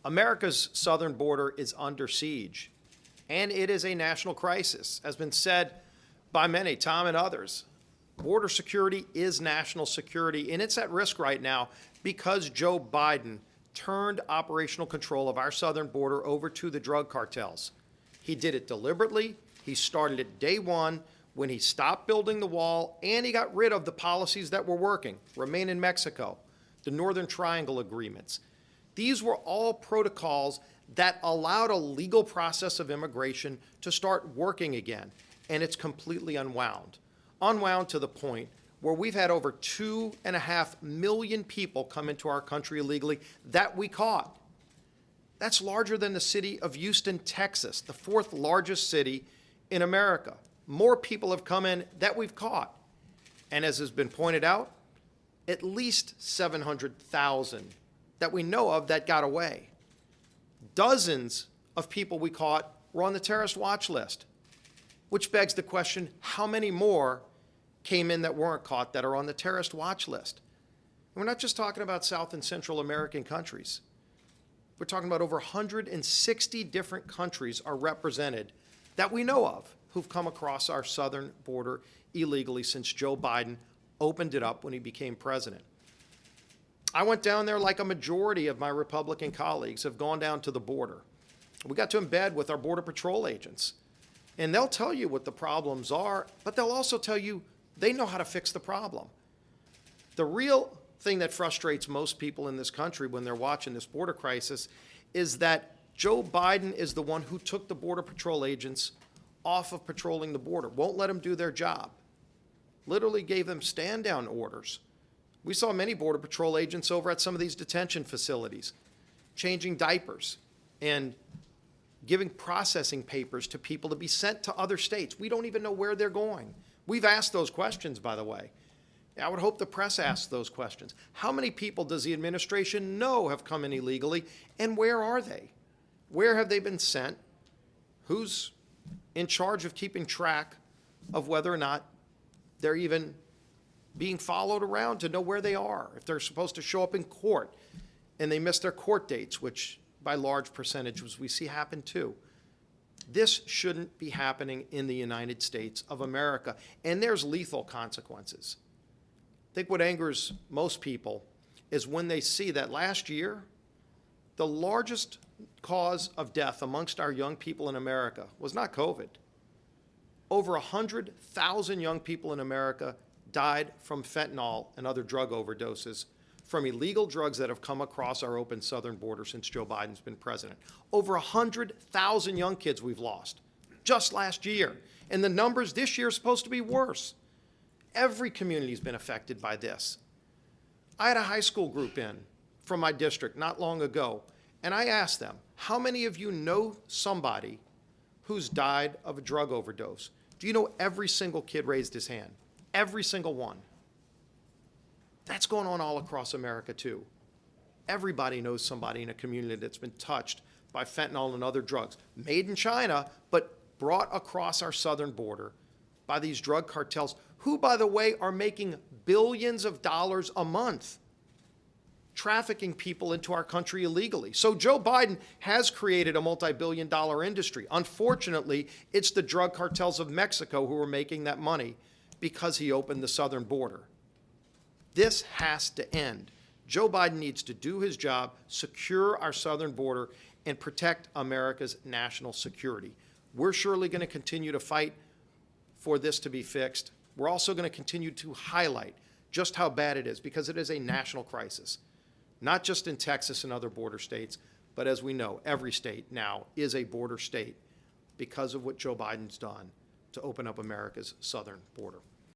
America's southern border is under siege, and it is a national crisis. Has been said by many, Tom and others. Border security is national security, and it's at risk right now because Joe Biden turned operational control of our southern border over to the drug cartels. He did it deliberately. He started it day one when he stopped building the wall, and he got rid of the policies that were working, Remain in Mexico, the Northern Triangle agreements. These were all protocols that allowed a legal process of immigration to start working again, and it's completely unwound. Unwound to the point where we've had over 2.5 million people come into our country illegally that we caught. That's larger than the city of Houston, Texas, the fourth largest city in America. More people have come in that we've caught. And as has been pointed out, at least 700,000 that we know of that got away. Dozens of people we caught were on the terrorist watch list, which begs the question, how many more came in that weren't caught that are on the terrorist watch list? And we're not just talking about South and Central American countries. We're talking about over 160 different countries are represented that we know of who've come across our southern border illegally since Joe Biden opened it up when he became president. I went down there like a majority of my Republican colleagues have gone down to the border. We got to embed with our Border Patrol agents. And they'll tell you what the problems are, but they'll also tell you they know how to fix the problem. The real thing that frustrates most people in this country when they're watching this border crisis is that Joe Biden is the one who took the Border Patrol agents off of patrolling the border, won't let them do their job, literally gave them stand-down orders. We saw many Border Patrol agents over at some of these detention facilities, changing diapers and giving processing papers to people to be sent to other states. We don't even know where they're going. We've asked those questions, by the way. I would hope the press asks those questions. How many people does the administration know have come in illegally, and where are they? Where have they been sent? Who's in charge of keeping track of whether or not they're even being followed around to know where they are, if they're supposed to show up in court and they miss their court dates, which by large percentages we see happen too. This shouldn't be happening in the United States of America, and there's lethal consequences. I think what angers most people is when they see that last year, the largest cause of death amongst our young people in America was not COVID. Over 100,000 young people in America died from fentanyl and other drug overdoses from illegal drugs that have come across our open southern border since Joe Biden's been president. Over 100,000 young kids we've lost just last year. And the numbers this year are supposed to be worse. Every community's been affected by this. I had a high school group in from my district not long ago, and I asked them, how many of you know somebody who's died of a drug overdose? Do you know every single kid raised his hand? Every single one. That's going on all across America too. Everybody knows somebody in a community that's been touched by fentanyl and other drugs, made in China, but brought across our southern border by these drug cartels, who, by the way, are making billions of dollars a month trafficking people into our country illegally. So Joe Biden has created a multi-billion-dollar industry. Unfortunately, it's the drug cartels of Mexico who are making that money because he opened the southern border. This has to end. Joe Biden needs to do his job, secure our southern border, and protect America's national security. We're surely going to continue to fight for this to be fixed. We're also going to continue to highlight just how bad it is, because it is a national crisis, not just in Texas and other border states, but as we know, every state now is a border state because of what Joe Biden's done to open up America's southern border.